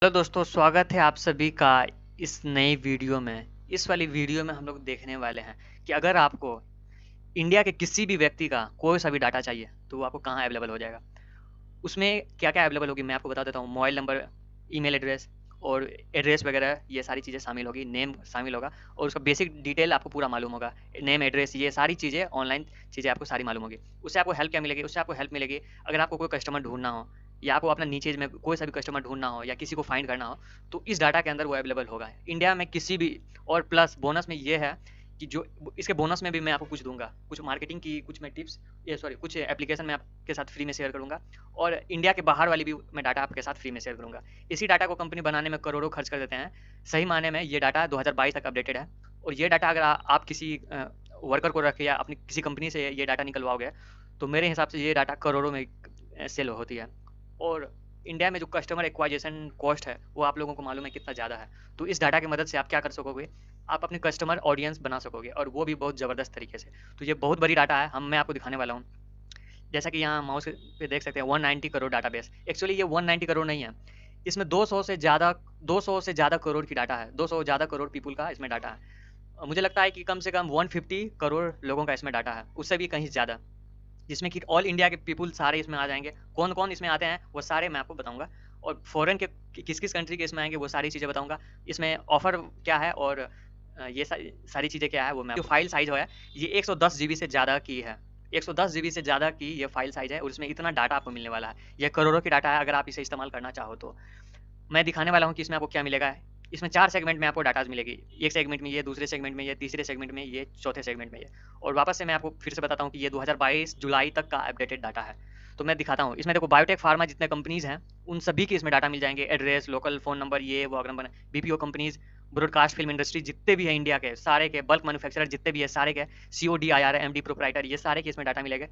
Hello दोस्तों, स्वागत है आप सभी का इस नई वीडियो में। इस वाली वीडियो में हम लोग देखने वाले हैं कि अगर आपको इंडिया के किसी भी व्यक्ति का कोई सा भी डाटा चाहिए तो वो आपको कहाँ अवेलेबल हो जाएगा। उसमें क्या क्या अवेलेबल होगी मैं आपको बता देता हूँ। मोबाइल नंबर, ईमेल एड्रेस और एड्रेस वगैरह ये सारी चीज़ें शामिल होगी, नेम शामिल होगा और उसका बेसिक डिटेल आपको पूरा मालूम होगा। नेम, एड्रेस, ये सारी चीज़ें ऑनलाइन चीज़ें आपको सारी मालूम होगी। उससे आपको हेल्प क्या मिलेगी? उससे आपको हेल्प मिलेगी अगर आपको कोई कस्टमर ढूंढना हो या आपको अपना नीचे में कोई सा भी कस्टमर ढूंढना हो या किसी को फाइंड करना हो तो इस डाटा के अंदर वो अवेलेबल होगा इंडिया में किसी भी। और प्लस बोनस में ये है कि जो इसके बोनस में भी मैं आपको कुछ दूंगा, कुछ मार्केटिंग की कुछ मैं टिप्स, ये सॉरी कुछ एप्लीकेशन मैं आपके साथ फ्री में शेयर करूंगा और इंडिया के बाहर वाली भी मैं डाटा आपके साथ फ्री में शेयर करूंगा। इसी डाटा को कंपनी बनाने में करोड़ों खर्च कर देते हैं। सही मायने में ये डाटा 2022 तक अपडेटेड है और ये डाटा अगर आप किसी वर्कर को रख या अपनी किसी कंपनी से ये डाटा निकलवाओगे तो मेरे हिसाब से ये डाटा करोड़ों में सेल होती है। और इंडिया में जो कस्टमर एक्वाइजेशन कॉस्ट है वो आप लोगों को मालूम है कितना ज़्यादा है। तो इस डाटा की मदद से आप क्या कर सकोगे, आप अपने कस्टमर ऑडियंस बना सकोगे और वो भी बहुत ज़बरदस्त तरीके से। तो ये बहुत बड़ी डाटा है, मैं आपको दिखाने वाला हूँ। जैसा कि यहाँ माउस पे देख सकते हैं 190 करोड़ डाटाबेस। एक्चुअली ये 190 करोड़ नहीं है, इसमें 200 से ज़्यादा करोड़ की डाटा है। 200 ज़्यादा करोड़ पीपल का इसमें डाटा है। मुझे लगता है कि कम से कम 150 करोड़ लोगों का इसमें डाटा है, उससे भी कहीं ज़्यादा, जिसमें कि ऑल इंडिया के पीपल सारे इसमें आ जाएंगे। कौन कौन इसमें आते हैं वो सारे मैं आपको बताऊंगा और फॉरेन के किस किस कंट्री के इसमें आएंगे वो सारी चीज़ें बताऊंगा। इसमें ऑफर क्या है और ये सारी चीज़ें क्या है वो मैं जो फाइल साइज है ये 110 जीबी से ज़्यादा की है। 110 जीबी से ज़्यादा की ये फाइल साइज है और इसमें इतना डाटा आपको मिलने वाला है। ये करोड़ों की डाटा है अगर आप इसे इस्तेमाल करना चाहो तो। मैं दिखाने वाला हूँ कि इसमें आपको क्या मिलेगा। इसमें 4 सेगमेंट में आपको डाटाज़ मिलेगी। एक सेगमेंट में ये, दूसरे सेगमेंट में ये, तीसरे सेगमेंट में ये, चौथे सेगमेंट में ये। और वापस से मैं आपको फिर से बताता हूँ कि ये 2022 जुलाई तक का अपडेटेड डाटा है। तो मैं दिखाता हूँ। इसमें देखो बायोटेक फार्मा जितने कंपनीज़ हैं उन सभी के इसमें डाटा मिल जाएंगे। एड्रेस, लोकल फ़ोन नंबर, ये वो अगर number, BPO companies, broadcast film industry जितने भी हैं इंडिया के सारे के, बल्क मैन्युफैक्चरर जितने भी है सारे के, सीओडी, आईआर, एमडी, प्रोप्राइटर, ये सारे के इसमें डाटा मिलेगा।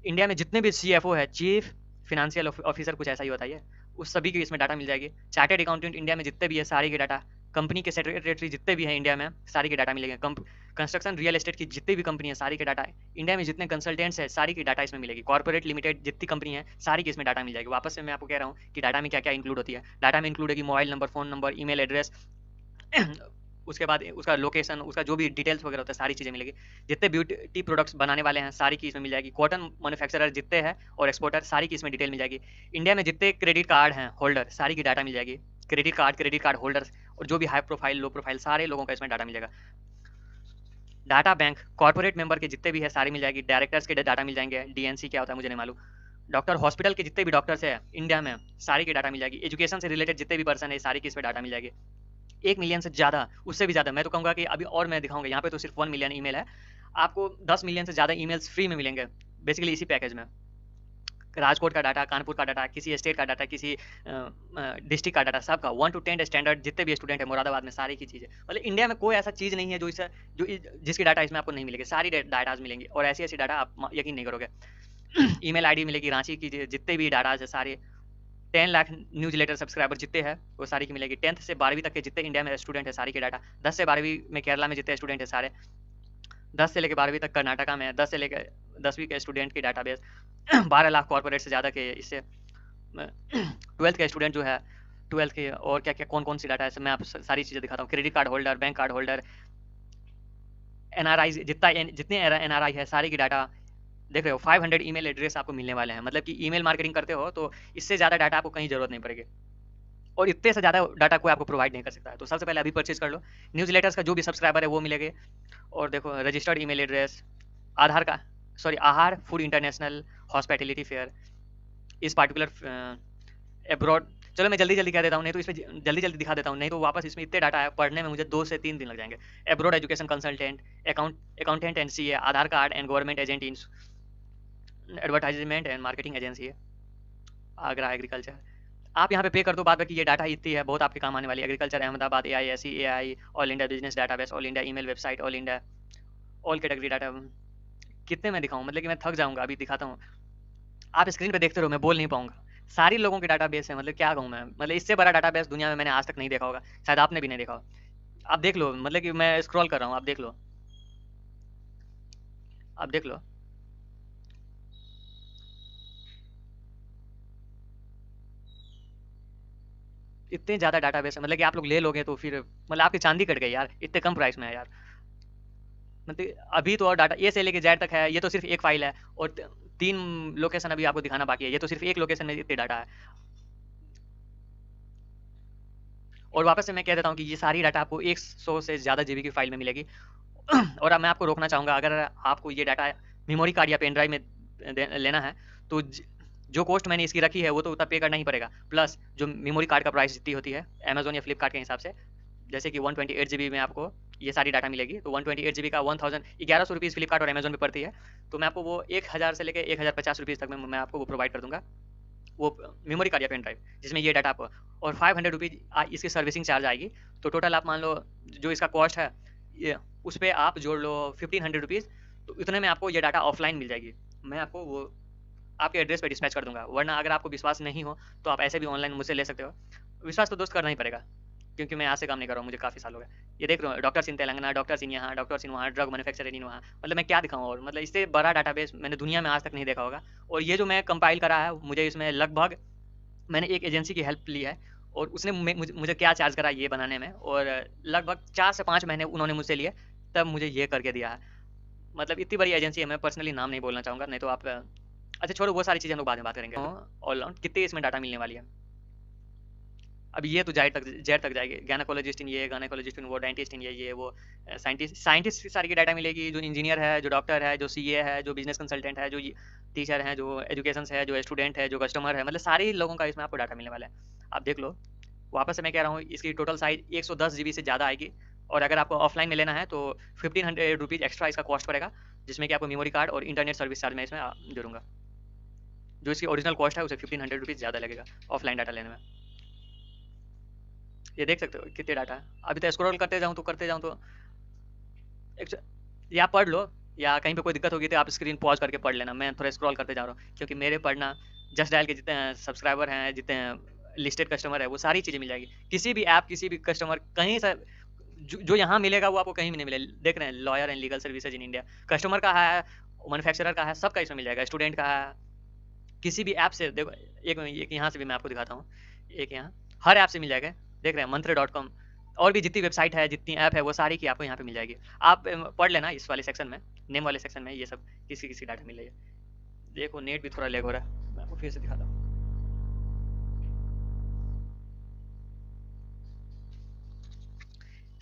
इंडिया में जितने भी सीएफओ है, चीफ फिनेंशियल ऑफिसर कुछ ऐसा ही होता है, उस सभी की इसमें डाटा मिल जाएगी। चार्टेड अकाउंटेंट इंडिया में जितने भी है सारे के डाटा, कंपनी के सेक्रेटरी जितने भी हैं इंडिया में सारी के डाटा मिलेंगे। कंस्ट्रक्शन रियल एस्टेट की जितनी भी कंपनी है सारी के डाटा, इंडिया में जितने कंसल्टेंट्स है सारी की डाटा इसमें मिलेगी। कॉर्पोरेट लिमिटेड जितनी कंपनी है सारी की इसमें डाटा मिल जाएगी। वापस से मैं आपको कह रहा हूँ कि डाटा में क्या क्या इंक्लूड होती है। डाटा में इंक्लूड होगी mobile number, phone number, email address, उसके बाद उसका लोकेशन, उसका जो भी डिटेल्स वगैरह होता है सारी चीज़ें मिलेगी। जितने ब्यूटी प्रोडक्ट्स बनाने वाले हैं सारी की इसमें मिल जाएगी। कॉटन मैन्युफैक्चरर जितने हैं और एक्सपोर्टर सारी की इसमें डिटेल मिल जाएगी। इंडिया में जितने क्रेडिट कार्ड हैं होल्डर सारी की डाटा मिल जाएगी। क्रेडिट कार्ड होल्डर्स और जो भी हाई प्रोफाइल, लो प्रोफाइल सारे लोगों का इसमें डाटा मिल जाएगा। डाटा बैंक कॉर्पोरेट मेंबर के जितने भी है सारी मिल जाएगी। डायरेक्टर्स के डाटा मिल जाएंगे। डीएनसी क्या होता है मुझे नहीं मालूम। डॉक्टर, हॉस्पिटल के जितने भी डॉक्टर्स हैं इंडिया में सारी की डाटा मिल जाएगी। एजुकेशन से रिलेटेड जितने भी पर्सन है सारी की इसमें डाटा मिल जाएगी। 1 मिलियन से ज़्यादा, उससे भी ज़्यादा मैं तो कहूँगा कि अभी और मैं दिखाऊँगा। यहाँ पे तो सिर्फ 1 मिलियन ईमेल है, आपको 10 मिलियन से ज़्यादा ईमेल्स फ्री में मिलेंगे बेसिकली इसी पैकेज में। राजकोट का डाटा, कानपुर का डाटा, किसी स्टेट का डाटा, किसी डिस्ट्रिक्ट का डाटा, सबका 1 टू 10 स्टैंडर्ड जितने भी स्टूडेंट है मुरादाबाद में सारी की चीज़ें। मतलब इंडिया में कोई ऐसा चीज़ नहीं है जो इसे जो जिसकी डाटा इसमें आपको नहीं मिलेगी। सारी डाटाज मिलेंगी और ऐसी ऐसी डाटा आप यकीन नहीं करोगे। ईमेल आईडी मिलेगी रांची की, जितने भी डाटाज है सारे। 10 लाख न्यूज लेटर सब्सक्राइबर जितने हैं वो सारी की मिलेगी। 10th से 12वीं तक के जितने इंडिया में स्टूडेंट है सारी के डाटा। 10 से 12वीं में केरला में जितने स्टूडेंट है सारे। 10 से लेकर 12वीं तक कर्नाटका में। 10 से लेकर 10वीं के स्टूडेंट की डाटाबेस। 12 लाख कॉर्पोरेट से ज़्यादा के इससे। 12th के स्टूडेंट जो है 12th के और क्या क्या कौन कौन सी डाटा है मैं आप सारी चीज़ें दिखाता हूँ। Credit card holder, bank card holder, NRI जितने एनआरआई है सारी की डाटा देख रहे हो। 500 ईमेल एड्रेस आपको मिलने वाले हैं। मतलब कि ईमेल मार्केटिंग करते हो तो इससे ज़्यादा डाटा आपको कहीं ज़रूरत नहीं पड़ेगी और इतने से ज़्यादा डाटा कोई आपको प्रोवाइड नहीं कर सकता है। तो सबसे पहले अभी परचेज कर लो। न्यूज़ लेटर्स का जो भी सब्सक्राइबर है वो मिलेंगे। और देखो रजिस्टर्ड ईमेल एड्रेस, आधार का सॉरी आहार फूड इंटरनेशनल हॉस्पिटैलिटी फेयर इस पार्टिकुलर एब्रॉड। चलो मैं जल्दी जल्दी कह देता हूँ, नहीं तो इसमें जल्दी जल्दी दिखा देता हूँ, नहीं तो वापस इसमें इतने डाटा है पढ़ने में मुझे 2 से 3 दिन लग जाएंगे। Abroad education consultant, accountant and C A, Aadhaar card and government agent in advertisement and marketing agency है, आगरा एग्रीकल्चर। आप यहाँ पे पे कर दो, बाद बाकी ये डाटा इतनी है बहुत आपके काम आने वाली है। Agriculture Ahmedabad, AISE, all India business database, all India email website, all India all category data. कितने में दिखाऊँ, मतलब कि मैं थक जाऊँगा। अभी दिखाता हूँ, आप स्क्रीन पे देखते रहो, मैं बोल नहीं पाऊंगा। सारी लोगों के डाटाबेस है, मतलब क्या कहूँ मैं, मतलब इससे बड़ा डाटाबेस दुनिया में मैंने आज तक नहीं देखा होगा, शायद आपने भी नहीं देखा हो। आप देख लो, मतलब कि मैं स्क्रॉल कर रहा हूँ, आप देख लो, आप देख लो। इतने ज़्यादा डाटाबेस है, मतलब कि आप लोग ले लोगे तो फिर मतलब आपकी चांदी कट गई यार, इतने कम प्राइस में है यार। मतलब अभी तो और डाटा ए से लेके जेड तक है, ये तो सिर्फ एक फाइल है, और 3 लोकेशन अभी आपको दिखाना बाकी है, ये तो सिर्फ एक लोकेशन में इतने डाटा है। और वापस से मैं कह देता हूँ कि ये सारी डाटा आपको 100 से ज़्यादा जीबी की फाइल में मिलेगी। और अब मैं आपको रोकना चाहूँगा, अगर आपको ये डाटा मेमोरी कार्ड या पेन ड्राइव में लेना है तो जो कॉस्ट मैंने इसकी रखी है वो तो उतना पे करना ही पड़ेगा, प्लस जो मेमोरी कार्ड का प्राइस जितनी होती है अमेजोन या फ्लिपकार्ट के हिसाब से, जैसे कि 128 जीबी में आपको ये सारी डाटा मिलेगी, तो 128 जीबी का 1100 रुपीज़ फ्लिपकार्ट और अमेजोन पे पड़ती है, तो मैं आपको वो 1000 से लेकर 1050 रुपीज़ तक में मैं आपको वो प्रोवाइड कर दूंगा, वो मेमोरी कार्ड या पेन ड्राइव जिसमें ये डाटा आपको, और 500 रुपीज़ इसकी सर्विसिंग चार्ज आएगी, तो टोटल आप मान लो जो इसका कॉस्ट है ये उस पर आप जोड़ लो 1500 रुपीज़, तो इतने में आपको ये डाटा ऑफलाइन मिल जाएगी। मैं आपको वो आपके एड्रेस पे डिस्पैच कर दूंगा, वरना अगर आपको विश्वास नहीं हो तो आप ऐसे भी ऑनलाइन मुझसे ले सकते हो। विश्वास तो दोस्त करना ही पड़ेगा, क्योंकि मैं यहाँ से काम नहीं कर रहा हूँ, मुझे काफ़ी साल हो गए। ये देख रहा हूँ, डॉक्टर्स इन तेलंगाना, डॉक्टर्स इन यहाँ, डॉक्टर्स इन वहाँ, ड्रग मैन्युफैक्चर इन वहाँ, मतलब मैं क्या दिखाऊँ, और मतलब इससे बड़ा डाटाबेस मैंने दुनिया में आज तक नहीं देखा होगा। और ये जो मैं कंपाइल करा है, मुझे इसमें लगभग मैंने एक एजेंसी की हेल्प ली है, और उसने मुझे क्या चार्ज करा ये बनाने में, और लगभग 4 से 5 महीने उन्होंने मुझसे लिए, तब मुझे ये करके दिया है। मतलब इतनी बड़ी एजेंसी है, मैं पर्सनली नाम नहीं बोलना चाहूँगा, नहीं तो आप अच्छा छोड़ो, वो सारी चीज़ें हम लोग बाद में बात करेंगे। ऑल राउंड कितने इसमें डाटा मिलने वाली है, अब ये तो जेड तक जाएगी, गायनेकोलॉजिस्ट इन ये, गायनेकोलॉजिस्ट इन वो, डेंटिस्ट इन ये वो, साइंटिस्ट की सारी की डाटा मिलेगी, जो इंजीनियर है, जो डॉक्टर है, जो सीए है, जो बिजनेस कंसल्टेंट है, जो टीचर है, जो एजुकेशन है, जो स्टूडेंट है, जो कस्टमर है, मतलब सारे लोगों का इसमें आपको डाटा मिलने वाला है। आप देख लो, वापस से मैं कह रहा हूँ, इसकी टोटल साइज 110 जीबी से ज़्यादा आएगी, और अगर आपको ऑफलाइन में लेना है तो 1500 रुपीज़ एक्स्ट्रा इसका कॉस्ट पड़ेगा, जिसमें कि आपको मेमोरी कार्ड और इंटरनेट सर्विस चार्ज मैं इसमें जोड़ूंगा। जो इसकी ओरिजिनल कॉस्ट है उसे 1500 रुपीज़ ज़्यादा लगेगा ऑफलाइन डाटा लेने में। ये देख सकते हो कितने डाटा है, अभी तो स्क्रॉल करते जाऊँ तो या पढ़ लो, या कहीं पे कोई दिक्कत होगी तो आप स्क्रीन पॉज करके पढ़ लेना, मैं थोड़ा स्क्रॉल करते जा रहा हूँ, क्योंकि मेरे पढ़ना जस्ट डायल के जितने सब्सक्राइबर हैं, जितने लिस्टेड कस्टमर है, वो सारी चीज़ें मिल जाएगी। किसी भी ऐप, किसी भी कस्टमर कहीं से जो यहाँ मिलेगा वो आपको कहीं भी नहीं मिलेगा। देख रहे हैं, lawyer and legal services in India, customer का है, मैन्युफैक्चरर का है, सबका इसमें मिल जाएगा, स्टूडेंट का है, किसी भी ऐप से देखो। एक यहाँ से भी मैं आपको दिखाता हूँ, एक यहाँ हर ऐप से मिल जाएगा। देख रहे हैं मंत्र.com, और भी जितनी वेबसाइट है, जितनी ऐप है, वो सारी की आपको यहाँ पे मिल जाएगी। आप पढ़ लेना इस वाले सेक्शन में, नेम वाले सेक्शन में, ये सब किसी किसी डाटा मिल रही है। देखो नेट भी थोड़ा लेग हो रहा है, मैं आपको फिर से दिखाता हूँ।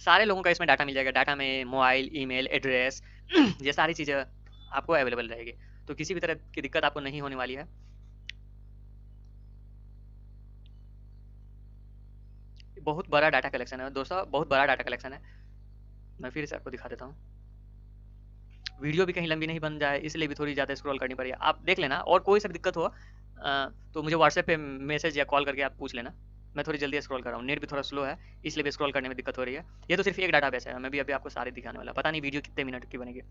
सारे लोगों का इसमें डाटा मिल जाएगा, डाटा में मोबाइल, ईमेल, एड्रेस ये सारी चीज़ें आपको अवेलेबल रहेगी, तो किसी भी तरह की दिक्कत आपको नहीं होने वाली है। बहुत बड़ा डाटा कलेक्शन है दोस्तों, बहुत बड़ा डाटा कलेक्शन है। मैं फिर से आपको दिखा देता हूँ, वीडियो भी कहीं लंबी नहीं बन जाए, इसलिए भी थोड़ी ज़्यादा स्क्रॉल करनी पड़ी, आप देख लेना। और कोई सा भी दिक्कत हो तो मुझे व्हाट्सएप पे मैसेज या कॉल करके आप पूछ लेना। मैं थोड़ी जल्दी स्क्रॉल कर रहा हूँ, नेट भी थोड़ा स्लो है, इसलिए भी स्क्रॉल करने में दिक्कत हो रही है। ये तो सिर्फ एक डाटा बेस है, मैं भी अभी आपको सारे दिखाने वाला, पता नहीं वीडियो कितने मिनट की बनेगी।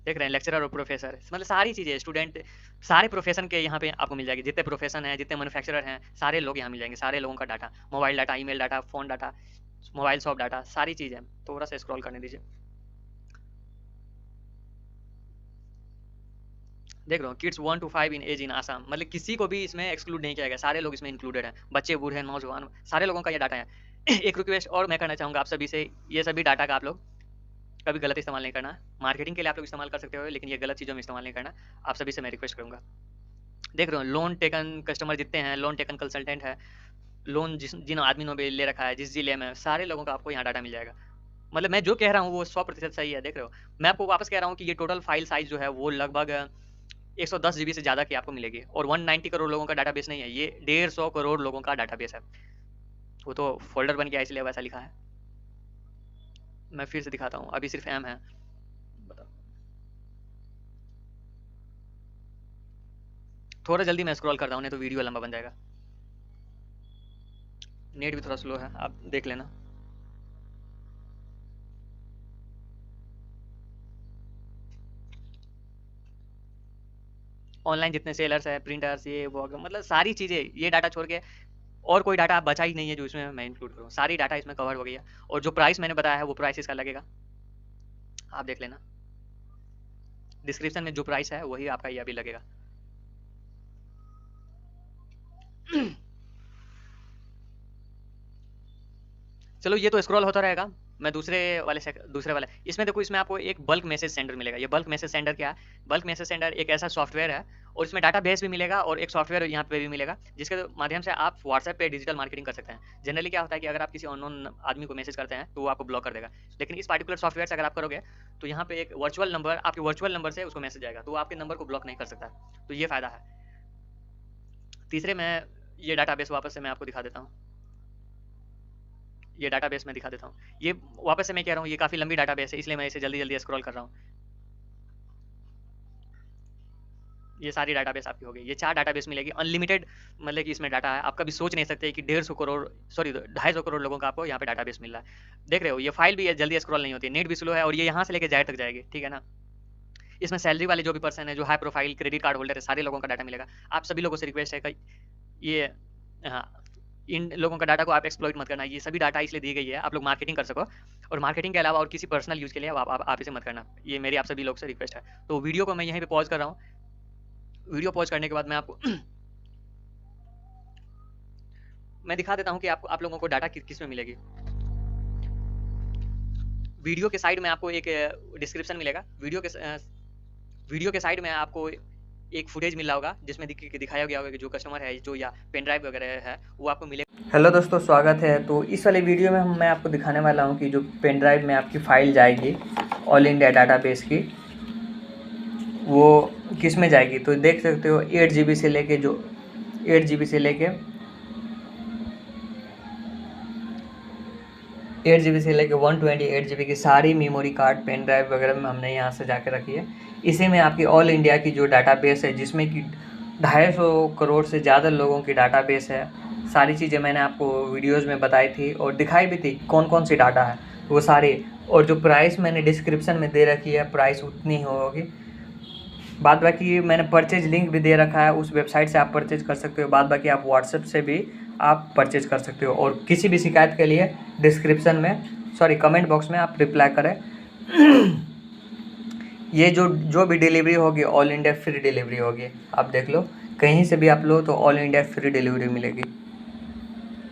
देख रहे हैं लेक्चरर और प्रोफेसर, मतलब सारी चीज़ें, स्टूडेंट, सारे प्रोफेशन के यहाँ पे आपको मिल जाएगी, जितने प्रोफेशन हैं, जितने मैन्युफैक्चरर हैं, सारे लोग यहाँ मिल जाएंगे, सारे लोगों का data, mobile data, email data, phone data, mobile shop data, सारी चीज़ें। थोड़ा सा स्क्रॉल करने दीजिए। देख रहा हूँ kids 1 to 5 in age in Assam, मतलब किसी को भी इसमें एक्सक्लूड नहीं किया गया, सारे लोग इसमें इंक्लूडेड हैं, बच्चे, बूढ़े, नौजवान, सारे लोगों का ये डाटा है। एक रिक्वेस्ट और मैं करना चाहूँगा आप सभी से, ये सभी डाटा का आप लोग कभी गलत इस्तेमाल नहीं करना। मार्केटिंग के लिए आप लोग इस्तेमाल कर सकते हो, लेकिन ये गलत चीज़ों में इस्तेमाल नहीं करना। आप सभी से मैं रिक्वेस्ट करूँगा। देख रहे हो लोन टेकन कस्टमर जितने हैं, लोन टेकन कंसल्टेंट है, लोन जिन आदमी ने ले रखा है, जिस जिले में, सारे लोगों का आपको यहाँ डाटा मिल जाएगा। मतलब मैं जो कह रहा हूँ वो 100% सही है। देख रहे हो, मैं आपको वापस कह रहा हूँ कि ये टोटल फाइल साइज जो है वो लगभग 110 जीबी से ज़्यादा की आपको मिलेगी, और 190 करोड़ लोगों का डाटाबेस नहीं है, ये 150 करोड़ लोगों का डाटाबेस है। वो तो फोल्डर बन गया इसलिए वैसा लिखा है। मैं फिर से दिखाता हूँ, अभी सिर्फ एम है। बताओ, थोड़ा जल्दी मैं स्क्रॉल करता हूँ, नहीं तो वीडियो लंबा बन जाएगा। नेट भी थोड़ा स्लो है, आप देख लेना। ऑनलाइन जितने सेलर्स है, प्रिंटर्स, ये वो, मतलब सारी चीज़ें, ये डाटा छोड़ के और कोई डाटा बचा ही नहीं है जो इसमें मैं इंक्लूड करूँ, सारी डाटा इसमें कवर हो गई है। और जो प्राइस मैंने बताया है वो प्राइस इसका लगेगा, आप देख लेना। डिस्क्रिप्शन में जो प्राइस है वही आपका ये अभी लगेगा। चलो ये तो स्क्रॉल होता रहेगा। मैं दूसरे वाले इसमें देखो, इसमें आपको एक बल्क मैसेज सेंडर मिलेगा। ये बल्क मैसेज सेंडर क्या है? बल्क मैसेज सेंडर एक ऐसा सॉफ्टवेयर है, और इसमें डाटा बेस भी मिलेगा और एक सॉफ्टवेयर यहाँ पे भी मिलेगा, जिसके माध्यम से आप व्हाट्सएप पे डिजिटल मार्केटिंग कर सकते हैं। जनरली क्या होता है कि अगर आप किसी अननोन आदमी को मैसेज करते हैं तो वो आपको ब्लॉक कर देगा, लेकिन इस पार्टिकुलर सॉफ्टवेयर से अगर आप करोगे तो यहाँ पे एक वर्चुअल नंबर, आपके वर्चुअल नंबर से उसको मैसेज आएगा, तो वो आपके नंबर को ब्लॉक नहीं कर सकता। तो ये फायदा है। तीसरे में ये डाटाबेस वापस से मैं आपको दिखा देता हूँ। ये डाटाबेस मैं दिखा देता हूँ। ये वापस से मैं कह रहा हूँ, ये काफ़ी लंबी डाटाबेस है, इसलिए मैं इसे जल्दी जल्दी स्क्रॉल कर रहा हूँ। ये सारी डाटाबेस आपकी हो गई। ये 4 डाटाबेस मिलेगी अनलिमिटेड, मतलब कि इसमें डाटा है। आप कभी सोच नहीं सकते कि 150 करोड़, सॉरी 250 करोड़ लोगों का आपको यहाँ पे डाटाबेस मिल रहा है। देख रहे हो, ये फाइल भी है, जल्दी स्क्रॉल नहीं होती है, नेट भी स्लो है, और ये यहाँ से लेके जाए तक जाएगी, ठीक है ना। इसमें सैलरी वाले जो भी पर्सन है, जो high profile credit card holder है, सारे लोगों का डाटा मिलेगा। आप सभी लोगों से रिक्वेस्ट है कि ये, हाँ, इन लोगों का डाटा को आप एक्सप्लॉइट मत करना। ये सभी डाटा इसलिए दी गई है आप लोग मार्केटिंग कर सको, और मार्केटिंग के अलावा और किसी पर्सनल यूज़ के लिए आप इसे मत करना। ये मेरी आप सभी लोग से रिक्वेस्ट है। तो वीडियो को मैं यहीं पे पॉज कर रहा हूँ। वीडियो पॉज करने के बाद मैं आपको मैं दिखा देता हूँ कि आप लोगों को डाटा किस में मिलेगी। वीडियो के साइड में आपको एक डिस्क्रिप्शन मिलेगा। वीडियो के साइड में आपको एक फुटेज मिल रहा होगा, जिसमें दिखाया गया होगा कि जो कस्टमर है, जो या पेन ड्राइव वगैरह है, वो आपको मिलेगा। हेलो दोस्तों, स्वागत है। तो इस वाले वीडियो में मैं आपको दिखाने वाला हूं कि जो पेन ड्राइव में आपकी फ़ाइल जाएगी ऑल इंडिया डाटाबेस की, वो किस में जाएगी। तो देख सकते हो 8 GB से लेके 8 GB से लेके 128 GB की सारी मेमोरी कार्ड, पेन ड्राइव वगैरह में हमने यहाँ से जाके रखी है। इसी में आपकी ऑल इंडिया की जो डाटाबेस है, जिसमें कि 250 करोड़ से ज़्यादा लोगों की डाटाबेस है। सारी चीज़ें मैंने आपको वीडियोस में बताई थी और दिखाई भी थी कौन कौन सी डाटा है वो सारी। और जो प्राइस मैंने डिस्क्रिप्शन में दे रखी है, प्राइस उतनी ही होगी। बाद बाकी मैंने परचेज लिंक भी दे रखा है, उस वेबसाइट से आप परचेज कर सकते हो। बाद बाकी आप व्हाट्सएप से भी आप परचेज कर सकते हो। और किसी भी शिकायत के लिए डिस्क्रिप्शन में, सॉरी, कमेंट बॉक्स में आप रिप्लाई करें। ये जो भी डिलीवरी होगी ऑल इंडिया फ्री डिलीवरी होगी। आप देख लो, कहीं से भी आप लो तो ऑल इंडिया फ्री डिलीवरी मिलेगी।